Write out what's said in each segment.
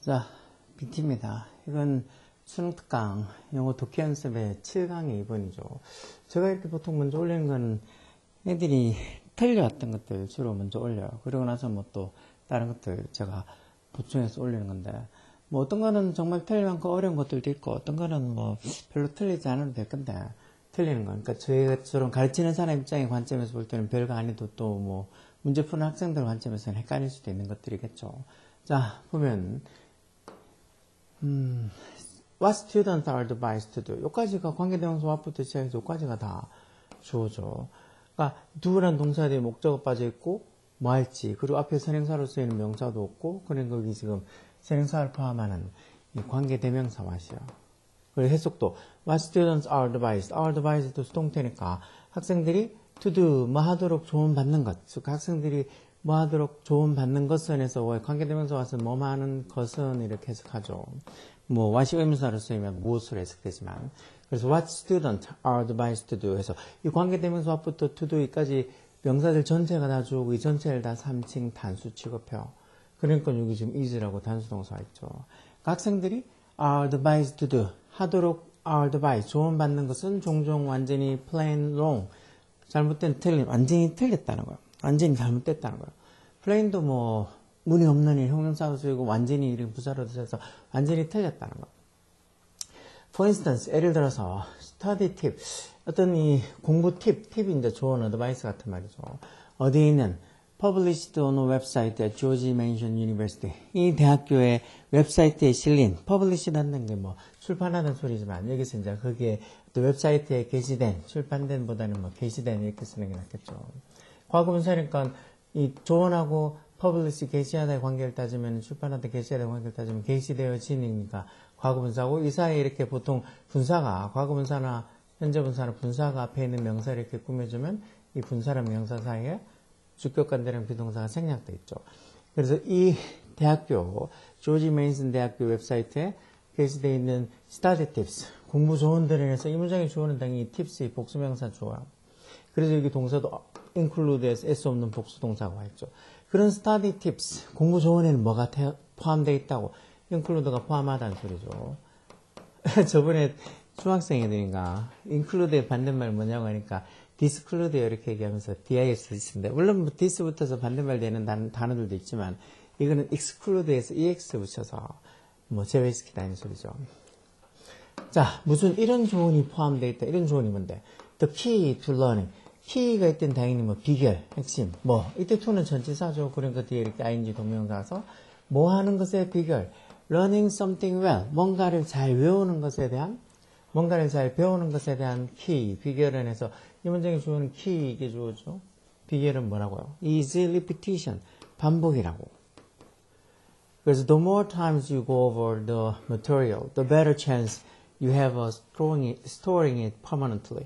자, BT입니다. 이건 수능 특강 영어 독해 연습의 7강의 2번이죠. 제가 이렇게 보통 먼저 올리는 건 애들이 틀려왔던 것들 주로 먼저 올려요. 그리고 나서 뭐 또 다른 것들 제가 보충해서 올리는 건데, 뭐 어떤 거는 정말 틀릴 만큼 어려운 것들도 있고, 어떤 거는 뭐 별로 틀리지 않아도 될 건데, 틀리는 거. 그러니까 저희처럼 가르치는 사람 입장의 관점에서 볼 때는 별거 아니도 또 뭐 문제 푸는 학생들 관점에서는 헷갈릴 수도 있는 것들이겠죠. 자, 보면 what students are advised to do. 여기까지가 관계대명사 what부터 시작해서 여기까지가 다 주어져. 그러니까 do란 동사 뒤에 목적어 빠져있고 뭐 할지, 그리고 앞에 선행사로 쓰이는 명사도 없고, 그러니까 거기 지금 선행사를 포함하는 이 관계대명사 what이야. 그리고 해석도 what students are advised. are advised도 수동태니까 학생들이 to do, 뭐 하도록 조언받는 것. 즉 학생들이 뭐 하도록 조언받는 것은 해서 관계대명사 what은 뭐 하는 것은 이렇게 해석하죠. 뭐 what이 의문사로 쓰이면 무엇으로 해석되지만, 그래서 what students are advised to do 해서 이 관계대명사 what부터 to do까지 명사들 전체가 다 주어고 이 전체를 다 3층 단수 취급해요. 그러니까 여기 지금 is라고 단수동사가 있죠. 그러니까 학생들이 are advised to do, 하도록 are advised, 조언받는 것은 종종 완전히 plain wrong, 잘못된 틀림, 완전히 틀렸다는 거예요. 완전히 잘못됐다는 거예요. plain도 뭐 문이 없는 일, 형용사로 쓰이고 완전히 이름 부사로 써서 완전히 틀렸다는 거예요. For instance, 예를 들어서 study tip, 어떤 이 공부 팁이 이제 조언, 어드바이스 같은 말이죠. 어디에 있는 published on a website at George Mason University. 이 대학교의 웹사이트에 실린, published하는 게 뭐 출판하는 소리지만 여기서 이제 거기에 또 웹사이트에 게시된, 출판된 보다는 뭐 게시된 이렇게 쓰는 게 낫겠죠. 과거분사니까 이 조언하고 publish 게시하다의 관계를 따지면, 출판하다 게시하다의 관계를 따지면 게시되어지니까 과거분사고, 이 사이에 이렇게 보통 분사가, 과거분사나 현재분사나 분사가 앞에 있는 명사를 이렇게 꾸며주면 이 분사랑 명사 사이에 주격관대랑 비동사가 생략되어 있죠. 그래서 이 대학교, 조지 메이슨 대학교 웹사이트에 게시되어 있는 study tips, 공부 조언들에 의해서 이 문장의 주어는 당연히 tips의 복수명사 주어요. 그래서 여기 동사도 include에서 s 없는 복수동사가 와 있죠. 그런 study tips, 공부 조언에는 뭐가 포함되어 있다고? include가 포함하다는 소리죠. 저번에 중학생 애들인가 include의 반대말 뭐냐고 하니까 disclude 이렇게 얘기하면서 dis 있는데, 물론 뭐 dis 붙어서 반대말 되는 단어들도 있지만 이거는 exclude에서 ex 붙여서 뭐 제외시키다는 소리죠. 자, 무슨 이런 조언이 포함되어 있다. 이런 조언이 뭔데? The key to learning. 키가 있던 당연히 뭐 비결, 핵심, 뭐 이때 to는 전치사죠. 그러니까 뒤에 이렇게 ing 동명사서 뭐 하는 것의 비결, learning something well, 뭔가를 잘 외우는 것에 대한, 뭔가를 잘 배우는 것에 대한 키, 비결은 해서 이 문장의 주어는 키, 이게 주어죠. 비결은 뭐라고요? is repetition, 반복이라고. 그래서 the more times you go over the material, the better chance you have of storing it permanently.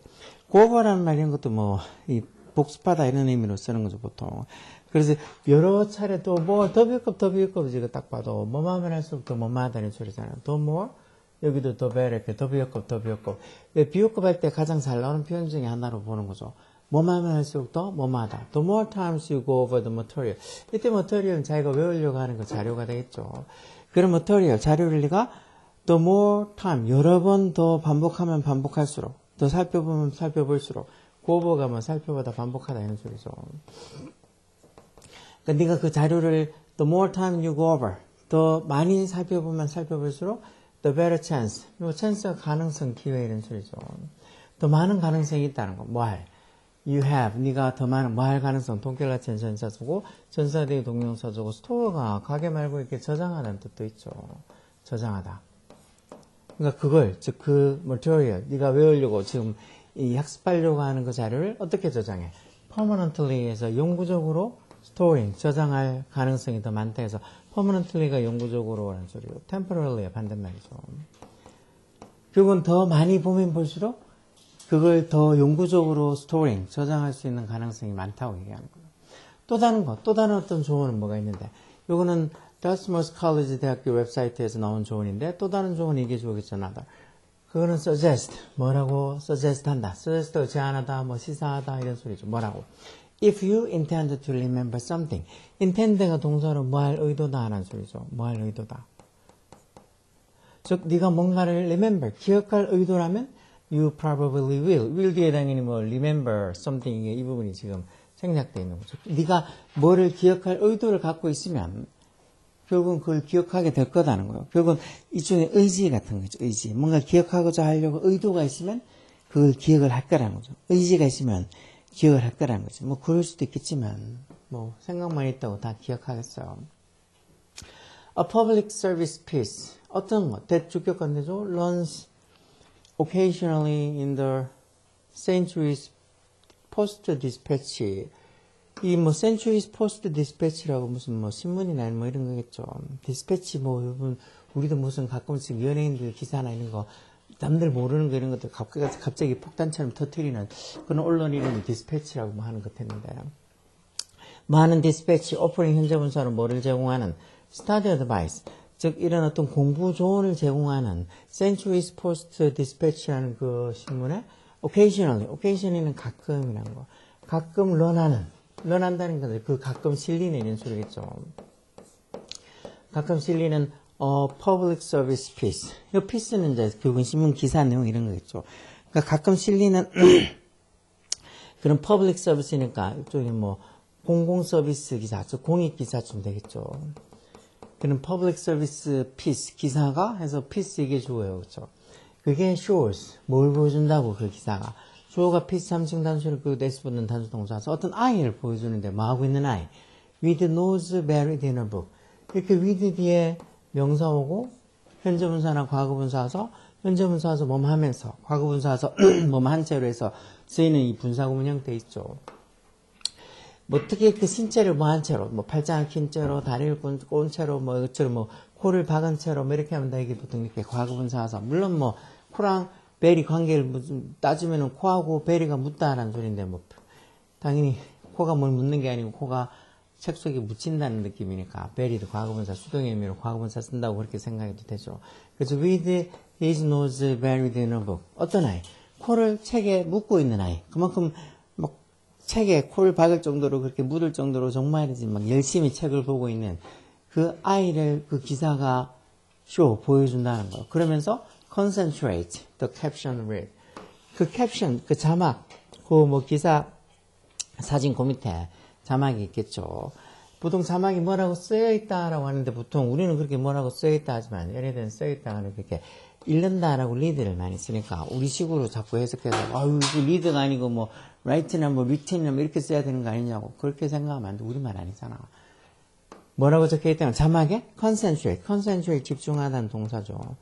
go over라는 말 이런 것도 뭐 이 복습하다 이런 의미로 쓰는 거죠 보통. 그래서 여러 차례 또 뭐 더 비교급 이거 딱 봐도 뭐만 하면 할수록 더 뭐마하다는 소리잖아요. the more, 여기도 더 better, 이렇게 더 비교급. 비교급 할 때 가장 잘 나오는 표현 중에 하나로 보는 거죠. 뭐만 하면 할수록 더 뭐마하다. The more times you go over the material. 이때 material은 자기가 외우려고 하는 거 자료가 되겠죠. 그런 material, 자료를 네가 the more time, 여러 번 더 반복하면 반복할수록, 더 살펴보면 살펴볼수록, go over가 뭐 살펴보다 반복하다 이런 소리죠. 그러니까 네가 그 자료를 the more time you go over, 더 많이 살펴보면 살펴볼수록 the better chance, 요 chance가 가능성, 기회 이런 소리죠. 더 많은 가능성이 있다는 거. 뭐 할? you have, 네가 더 많은 뭐 할 가능성, 동결같은 전사주고, 전사대의 동명사주고, store가 가게 말고 이렇게 저장하다는 뜻도 있죠. 저장하다. 그러니까 그걸, 즉 그 material, 네가 외우려고 지금 이 학습하려고 하는 그 자료를 어떻게 저장해? permanently 해서 영구적으로 storing, 저장할 가능성이 더 많다 해서 permanently가 영구적으로 라는 소리고, temporarly의 반대말이죠. 결국은 더 많이 보면 볼수록 그걸 더 영구적으로 storing, 저장할 수 있는 가능성이 많다고 얘기하는 거예요. 또 다른 어떤 조언은 뭐가 있는데, 요거는 Dartmouth College 대학교 웹사이트에서 나온 조언인데, 또 다른 조언이 이게 조언이잖아. 그거는 suggest, 뭐라고 suggest 한다. suggest 제안하다, 뭐 시사하다 이런 소리죠. 뭐라고? If you intend to remember something. intend가 동사로 뭐 할 의도다 하는 소리죠. 뭐 할 의도다. 즉 네가 뭔가를 remember, 기억할 의도라면 you probably will 뒤에 당연히 뭐 remember something 이 부분이 지금 생략되어 있는 거죠. 네가 뭐를 기억할 의도를 갖고 있으면 결국은 그걸 기억하게 될 거다는 거예요. 결국은 이쪽에 의지 같은 거죠. 의지. 뭔가 기억하고자 하려고 의도가 있으면 그걸 기억을 할 거라는 거죠. 의지가 있으면 기억을 할 거라는 거죠. 뭐 그럴 수도 있겠지만 뭐 생각만 있다고 다 기억하겠어요. A public service piece. 어떤 것? 대주격관대죠. Runs occasionally in the Century's Post Dispatch. 이 뭐 Century's Post Dispatch라고 무슨 뭐 신문이나 뭐 이런 거겠죠. 디스패치 뭐 여러분 우리도 무슨 가끔씩 연예인들 기사나 이런 거 남들 모르는 거 이런 것들 갑자기 폭탄처럼 터뜨리는 그런 언론 이름이 디스패치라고 뭐 하는 것 같았는데 많은 디스패치 오프닝 현재분사로 뭐를 제공하는 study advice 즉 이런 어떤 공부 조언을 제공하는 Century's Post Dispatch라는 그 신문에 occasionally는 가끔이라는 거 가끔 런한다는 건데 그 가끔 실리는 이런 소리겠죠. 가끔 실리는 public service piece. 이 piece는 이제 결국은 신문 기사 내용 이런 거겠죠. 그러니까 가끔 실리는 그런 public service니까 이쪽에 뭐 공공 서비스 기사, 공익 기사쯤 되겠죠. 그런 public service piece 기사가 해서 piece 이게 주어요, 그렇죠? 그게 shows 뭘 보여준다고 그 기사가. 주어가 piece 3층 단수를 그 s 붙는 단수 동사서 어떤 아이를 보여주는데 뭐 하고 있는 아이? With nose buried in a book. 이렇게 with 뒤에 명사 오고 현재분사나 과거분사 와서 현재분사 와서 뭐뭐 하면서 과거분사 와서 뭐뭐 한 채로 해서 쓰이는 이 분사구문 형태 있죠. 뭐 특히 그 신체를 뭐 한 채로 뭐 팔짱을 낀 채로 다리를 꼰 채로 뭐 이것처럼 뭐 코를 박은 채로 뭐 이렇게 하면 다 이게 보통 이렇게 과거분사 와서 물론 뭐 코랑 벨이 관계를 따지면은 코하고 벨이가 묻다라는 소리인데 뭐 당연히 코가 뭘 묻는 게 아니고 코가 책 속에 묻힌다는 느낌이니까 벨이도 과거분사 수동의 의미로 과거분사 쓴다고 그렇게 생각해도 되죠. 그래서 with his nose buried in a book 어떤 아이? 코를 책에 묻고 있는 아이. 그만큼 막 책에 코를 박을 정도로 그렇게 묻을 정도로 정말이지 막 열심히 책을 보고 있는 그 아이를 그 기사가 보여준다는 거. 그러면서 concentrate the caption read. 그 캡션, 그 자막, 그 뭐 기사 사진 그 밑에 자막이 있겠죠. 보통 자막이 뭐라고 쓰여 있다라고 하는데 보통 우리는 그렇게 뭐라고 쓰여 있다 하지만 얘네들은 쓰여 있다가는 그렇게 읽는다라고 리드를 많이 쓰니까 우리식으로 자꾸 해석해서 아유 이거 리드가 아니고 뭐 write나 뭐 written이나 뭐 이렇게 써야 되는 거 아니냐고 그렇게 생각하면 안 돼. 우리말 아니잖아. 뭐라고 적혀 있다면 자막에 concentrate 집중하다는 동사죠.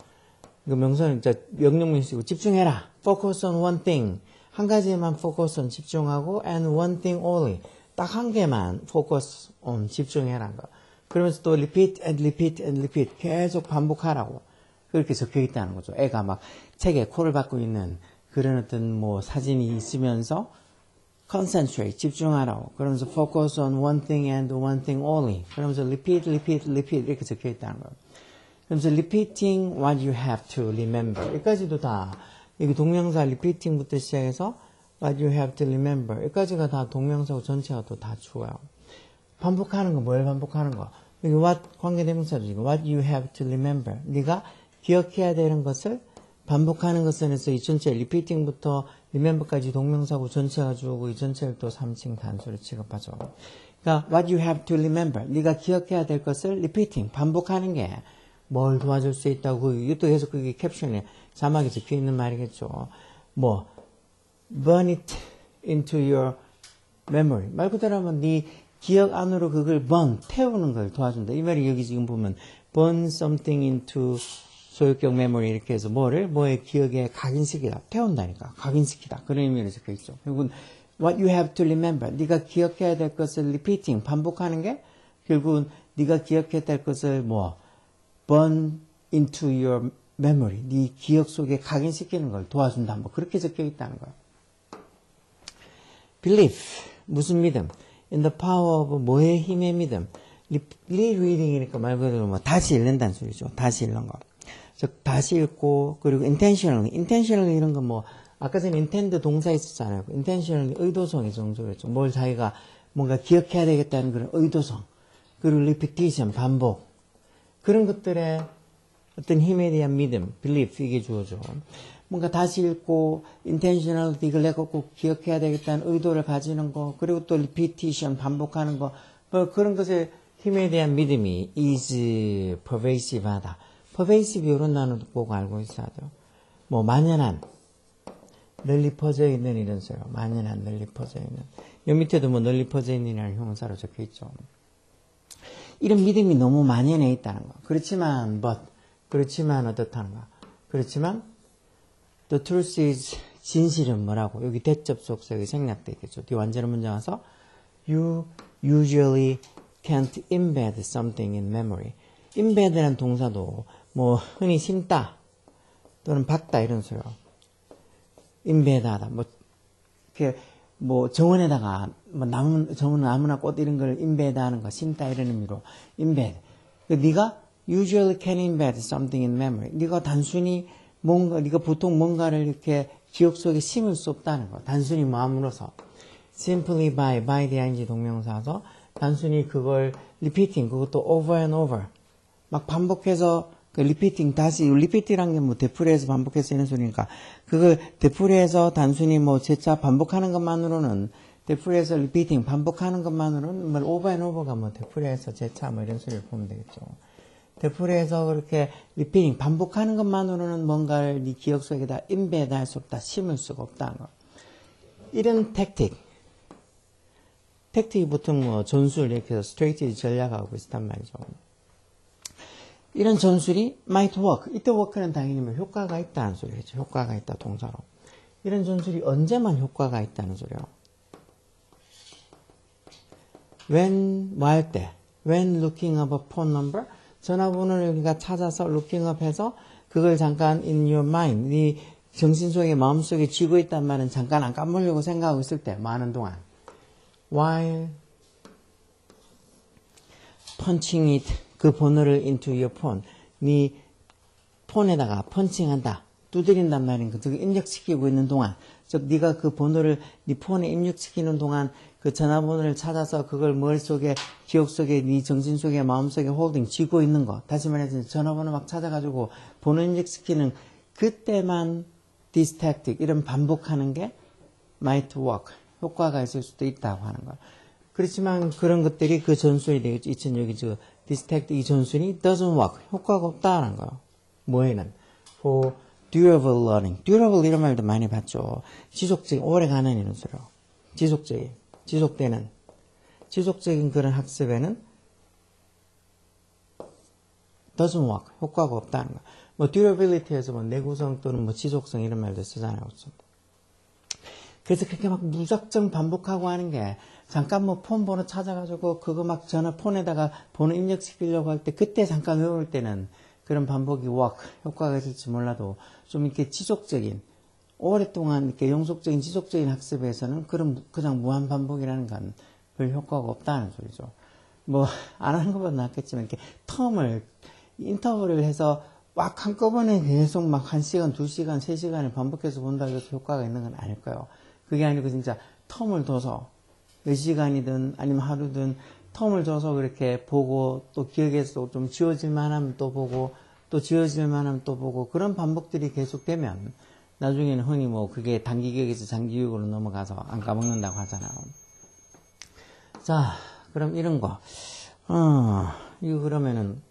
이거 명사는 이제 명령문이 쓰고 집중해라. focus on one thing. 한 가지에만 focus on 집중하고 and one thing only. 딱 한 개만 focus on 집중해라는 거. 그러면서 또 repeat and repeat and repeat 계속 반복하라고 그렇게 적혀 있다는 거죠. 애가 막 책에 코를 박고 있는 그런 어떤 뭐 사진이 있으면서 concentrate 집중하라고 그러면서 focus on one thing and one thing only 그러면서 repeat 이렇게 적혀 있다는 거예요. 그러면서 repeating what you have to remember 여기까지도 다 여기 동명사 repeating부터 시작해서 what you have to remember 여기까지가 다 동명사고 전체가 또 다 주어요. 반복하는 거 뭘 반복하는 거 여기 what 관계대명사죠. what you have to remember 네가 기억해야 되는 것을 반복하는 것은 해서 이 전체 repeating부터 remember까지 동명사고 전체가 주어고 이 전체를 또 3층 단수로 취급하죠. 그러니까 what you have to remember 네가 기억해야 될 것을 repeating 반복하는 게 뭘 도와줄 수 있다고 이것도 계속 그게 캡션에 자막에 적혀 있는 말이겠죠. 뭐 burn it into your memory 말 그대로 하면 네 기억 안으로 그걸 burn 태우는 걸 도와준다. 이 말이 여기 지금 보면 burn something into 소유격 memory 이렇게 해서 뭐의 기억에 각인시키다 태운다니까 각인시키다 그런 의미로 적혀 있죠. 결국은 what you have to remember 네가 기억해야 될 것을 repeating 반복하는 게 결국은 네가 기억해야 될 것을 뭐 burn into your memory 네 기억 속에 각인시키는 걸 도와준다. 뭐 그렇게 적혀 있다는 거야. belief 무슨 믿음 in the power of 뭐의 힘의 믿음 rereading이니까 말 그대로 뭐 다시 읽는다는 소리죠. 다시 읽는 거. 즉 다시 읽고 그리고 intentionally 이런 거 뭐 아까 전에 intend 동사 있었잖아요. intentionally 의도성이 정도였죠. 뭘 자기가 뭔가 기억해야 되겠다는 그런 의도성 그리고 repetition 반복 그런 것들에 어떤 힘에 대한 믿음, belief 이게 주어져. 뭔가 다시 읽고 intentionality 이걸 내가 꼭 기억해야 되겠다는 의도를 가지는 거, 그리고 또 repetition 반복하는 거, 뭐 그런 것에 힘에 대한 믿음이 is pervasive하다. pervasive 이런 단어도 꼭 알고 있어야 돼요. 뭐 만연한, 널리 퍼져 있는 이런 소요. 만연한, 널리 퍼져 있는. 여 밑에도 뭐 널리 퍼져 있는이라는 형용사로 적혀 있죠. 이런 믿음이 너무 만연해 있다는 거. 그렇지만 그렇지만 어떻다는 거. 그렇지만 the truth is 진실은 뭐라고? 여기 대접 속성이 생략되어 있겠죠. 뒤 완전한 문장 와서 you usually can't embed something in memory. embed라는 동사도 뭐 흔히 심다 또는 박다 이런 소요. embed하다. 뭐 이렇게 뭐 정원에다가 뭐 정원 나무나 꽃 이런 걸 embed하는 거, 심다 이런 의미로 embed. 네가 usually can embed something in memory. 네가 단순히 네가 보통 뭔가를 이렇게 기억 속에 심을 수 없다는 거. 단순히 마음으로서. simply by the ing 동명사서 단순히 그걸 repeating, 그것도 over and over. 막 반복해서 repeating, 다시 repeating이란 게 뭐 되풀이해서 반복해서 쓰는 소리니까 그걸 되풀이해서 단순히 뭐 재차 반복하는 것만으로는 되풀이해서 repeating, 반복하는 것만으로는 뭐 over and over가 뭐 되풀이해서 재차 뭐 이런 소리를 보면 되겠죠. 되풀이해서 그렇게 리피팅 반복하는 것만으로는 뭔가를 네 기억 속에다 embed할 수 없다, 심을 수가 없다는 거. 이런 택틱이 보통 뭐 전술 이렇게 해서 스트레이트 전략하고 비슷한 말이죠. 이런 전술이 might work. 이때 work는 당연히 뭐 효과가 있다는 소리겠죠. 효과가 있다 동사로. 이런 전술이 언제만 효과가 있다는 소리요. when 뭐 할 때, when looking up a phone number. 전화번호를 우리가 찾아서 looking up 해서 그걸 잠깐 in your mind, 네 정신 속에 마음 속에 쥐고 있단 말은 잠깐 안 까먹으려고 생각하고 있을 때 많은 동안 while punching it, 그 번호를 into your phone, 네 폰에다가 펀칭한다, 두드린단 말인 그 입력시키고 있는 동안, 즉 네가 그 번호를 네 폰에 입력시키는 동안 그 전화번호를 찾아서 그걸 머릿속에, 기억 속에, 네 정신 속에, 마음 속에 홀딩, 쥐고 있는 거. 다시 말해서 전화번호 막 찾아가지고 번호 입력시키는 그때만 this tactic, 이런 반복하는 게 might work, 효과가 있을 수도 있다고 하는 거야. 그렇지만 그런 것들이 그 전술이 되겠죠. 2006이 this tactic, 이 전술이 doesn't work, 효과가 없다는 거예요. 뭐에는? for durable learning. durable 이런 말도 많이 봤죠. 지속적인, 오래가는 이런 소리요. 지속적인 그런 학습에는 doesn't work, 효과가 없다는 거. 뭐 durability에서 뭐 내구성 또는 뭐 지속성 이런 말도 쓰잖아요. 그래서 그렇게 막 무작정 반복하고 하는 게, 잠깐 뭐 폰 번호 찾아가지고 그거 막 폰에다가 번호 입력시키려고 할 때 그때 잠깐 외울 때는 그런 반복이 work, 효과가 있을지 몰라도 좀 이렇게 지속적인, 오랫동안 이렇게 영속적인 지속적인 학습에서는 그냥 무한 반복이라는 건 별 효과가 없다는 소리죠. 뭐 안 하는 것보다 낫겠지만 이렇게 인터벌을 해서 막 한꺼번에 계속 막 1시간, 2시간, 3시간을 반복해서 본다고 해서 효과가 있는 건 아닐 거예요. 그게 아니고 진짜 텀을 둬서 몇 시간이든 아니면 하루든 텀을 둬서 그렇게 보고, 또 기억에서 좀 지워질 만하면 또 보고, 또 지워질 만하면 또 보고, 그런 반복들이 계속되면 나중에는 흔히 뭐 그게 단기 기억에서 장기 기억으로 넘어가서 안 까먹는다고 하잖아요. 자, 그럼 이런 거. 이거 그러면은,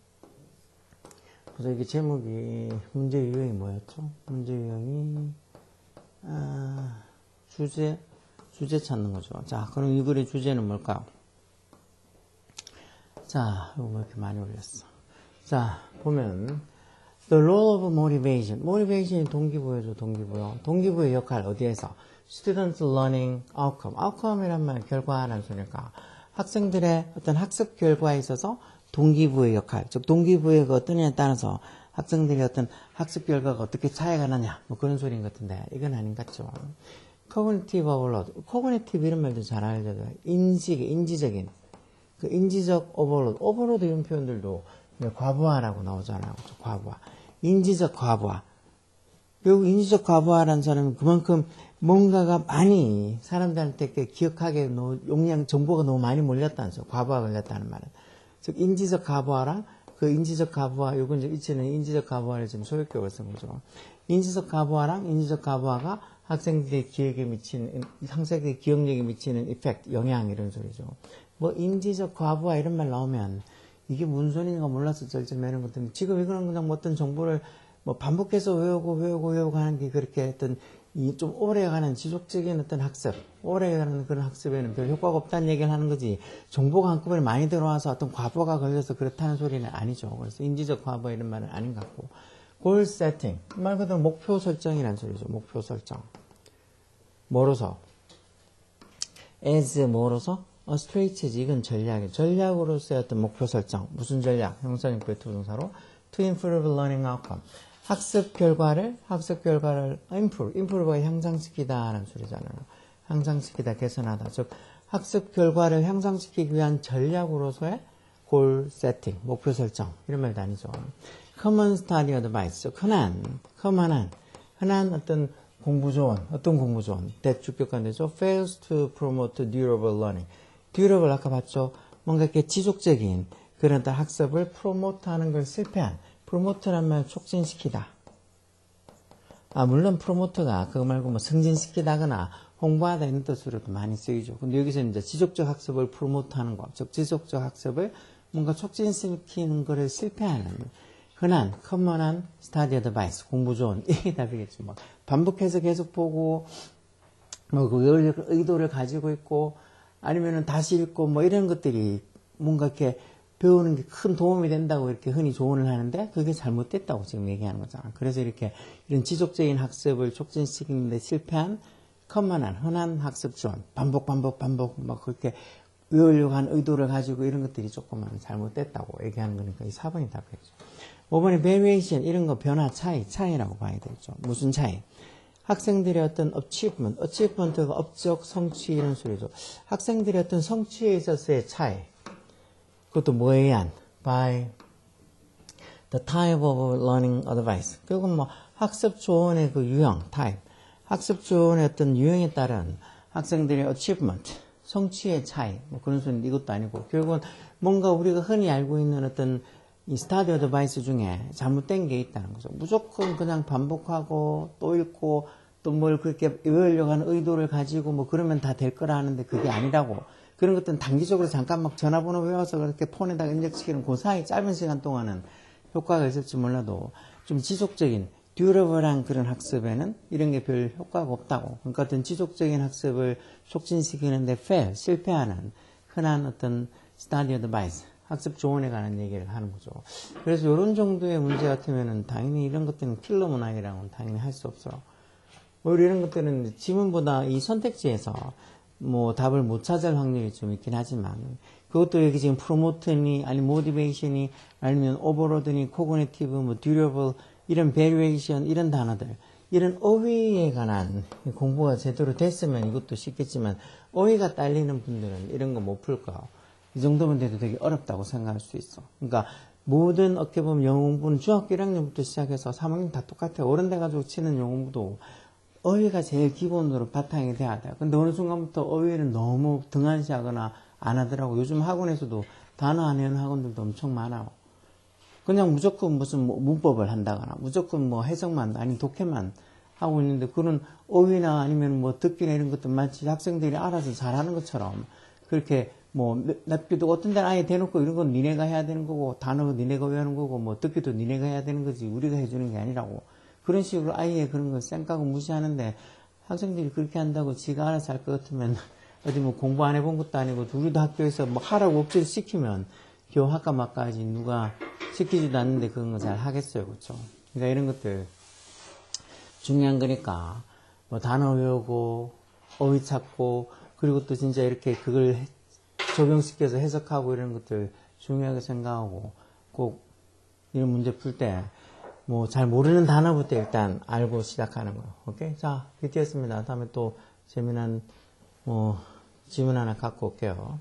그래서 이게 제목이, 문제 유형이 뭐였죠? 문제 유형이, 주제 찾는 거죠. 자, 그럼 이 글의 주제는 뭘까요? 자, 이거 뭐 이렇게 많이 올렸어. 자, 보면, the role of motivation. motivation이 동기부여죠, 동기부여. 동기부여 역할, 어디에서? student learning outcome. outcome이란 말, 결과라는 소리니까. 학생들의 어떤 학습 결과에 있어서 동기부여 역할, 즉, 동기부여가 어떠냐에 따라서 학생들의 어떤 학습 결과가 어떻게 차이가 나냐, 뭐 그런 소리인 것 같은데, 이건 아닌 것 같죠. cognitive overload. cognitive 이런 말도 잘 알죠. 인지적인. 그 인지적 overload. overload 이런 표현들도 과부하라고 나오잖아요. 과부하. 인지적 과부하. 결국 인지적 과부하라는 사람은 그만큼 뭔가가 많이 사람들한테 기억하게 용량, 정보가 너무 많이 몰렸다는 거죠. 과부하 걸렸다는 말은. 즉, 인지적 과부하랑 그 인지적 가부화, 요건 이제 이체는 인지적 가부화를 지금 소유격을 쓴 거죠. 인지적 가부화랑 인지적 가부화가 학생들의 기억에 미치는, 학생들의 기억력에 미치는 이펙트, 영향 이런 소리죠. 뭐 인지적 가부화 이런 말 나오면 이게 무슨 소리인가 몰라서 절절매는 것들. 지금 이거는 그냥 뭐 어떤 정보를 뭐 반복해서 외우고 하는 게 그렇게 어떤 이 좀 오래가는 지속적인 어떤 학습, 오래가는 그런 학습에는 별 효과가 없다는 얘기를 하는 거지. 정보가 한꺼번에 많이 들어와서 어떤 과부하가 걸려서 그렇다는 소리는 아니죠. 그래서 인지적 과부하 이런 말은 아닌 것 같고. 골 세팅. 말 그대로 목표 설정이라는 소리죠. 목표 설정. 뭐로서? as 뭐로서? a strategy. 이건 전략이에요. 전략으로서의 어떤 목표 설정. 무슨 전략? 형사용법의 투동사로. to improve learning outcome. 학습 결과를 improve가 향상시키다라는 소리잖아요. 향상시키다, 개선하다. 즉, 학습 결과를 향상시키기 위한 전략으로서의 goal setting, 목표 설정. 이런 말도 아니죠. common study advice. 즉, 흔한 어떤 공부 조언. that 주격관되죠. fails to promote durable learning. durable 아까 봤죠? 뭔가 이렇게 지속적인 그런 학습을 promote 하는 걸 실패한. 프로모터란 말 촉진시키다. 물론 프로모터가 그거 말고 뭐 승진시키다거나 홍보하다 이런 뜻으로도 많이 쓰이죠. 근데 여기서는 이제 지속적 학습을 프로모트하는 거, 즉 지속적 학습을 뭔가 촉진시키는 거를 실패하는 흔한 커먼한 스타디 어드바이스, 공부 조언 이게 답이겠죠. 뭐 반복해서 계속 보고 뭐 그 의도를 가지고 있고 아니면은 다시 읽고 뭐 이런 것들이 뭔가 이렇게 배우는 게 큰 도움이 된다고 이렇게 흔히 조언을 하는데 그게 잘못됐다고 지금 얘기하는 거잖아. 그래서 이렇게 이런 지속적인 학습을 촉진시키는 데 실패한 커먼한 흔한 학습 조언 반복 막 그렇게 외우려고 한 의도를 가지고 이런 것들이 조금은 잘못됐다고 얘기하는 거니까 이 4번이 답이겠죠. 5번이 variation 이런 거 변화 차이라고 봐야 되겠죠. 무슨 차이? 학생들의 어떤 achievement가 업적 성취 이런 소리죠. 학생들의 어떤 성취에 있어서의 차이. 그것도 뭐에 의한? by the type of learning advice. 결국은 뭐 학습 조언의 그 유형, type. 학습 조언의 어떤 유형에 따른 학생들의 achievement, 성취의 차이. 뭐 그런 소리는 이것도 아니고 결국은 뭔가 우리가 흔히 알고 있는 어떤 이 study advice 중에 잘못된 게 있다는 거죠. 무조건 그냥 반복하고 또 읽고 또 뭘 그렇게 외우려고 하는 의도를 가지고 뭐 그러면 다 될 거라 하는데 그게 아니라고. 그런 것들은 단기적으로 잠깐 막 전화번호 외워서 그렇게 폰에다가 입력시키는 그 사이 짧은 시간 동안은 효과가 있을지 몰라도 좀 지속적인 듀러블한 그런 학습에는 이런 게 별 효과가 없다고. 그러니까 어떤 지속적인 학습을 촉진시키는데 실패하는 흔한 어떤 study advice, 학습 조언에 관한 얘기를 하는 거죠. 그래서 이런 정도의 문제 같으면은 당연히 이런 것들은 킬러 문항이라고는 당연히 할 수 없어요. 오히려 이런 것들은 지문보다 이 선택지에서 뭐 답을 못 찾을 확률이 좀 있긴 하지만 그것도 여기 지금 프로모트니 아니면 모티베이션이 아니면 오버로드니 코그니티브 뭐 듀러블 이런 베리에이션 이런 단어들 이런 어휘에 관한 공부가 제대로 됐으면 이것도 쉽겠지만 어휘가 딸리는 분들은 이런 거 못 풀 거야. 이 정도면 돼도 되게 어렵다고 생각할 수 있어. 그러니까 모든 어떻게 보면 영어 공부는 중학교 1학년부터 시작해서 3학년 다 똑같아요. 어른 돼가지고 치는 영어 공부도 어휘가 제일 기본으로 바탕이 돼야 돼요. 근데 어느 순간부터 어휘를 너무 등한시하거나 안 하더라고. 요즘 학원에서도 단어 안 외우는 학원들도 엄청 많아요. 그냥 무조건 무슨 뭐 문법을 한다거나 무조건 뭐 해석만 아니면 독해만 하고 있는데 그런 어휘나 아니면 뭐 듣기나 이런 것도 마치 학생들이 알아서 잘하는 것처럼 그렇게 뭐 납기도 어떤 데는 아예 대놓고 이런 건 니네가 해야 되는 거고 단어도 니네가 외우는 거고 뭐 듣기도 니네가 해야 되는 거지 우리가 해주는 게 아니라고. 그런 식으로 아예 그런 걸 쌩까고 무시하는데 학생들이 그렇게 한다고 지가 알아서 할 것 같으면 어디 뭐 공부 안 해본 것도 아니고 우리도 학교에서 뭐 하라고 억지로 시키면 겨우 할까 말까하지 누가 시키지도 않는데 그런 거 잘 하겠어요. 그렇죠? 그러니까 이런 것들 중요한 거니까 뭐 단어 외우고 어휘 찾고 그리고 또 진짜 이렇게 그걸 적용시켜서 해석하고 이런 것들 중요하게 생각하고 꼭 이런 문제 풀 때 뭐 잘 모르는 단어부터 일단 알고 시작하는 거. 오케이? 자, BTS입니다. 다음에 또 재미난 뭐 질문 하나 갖고 올게요.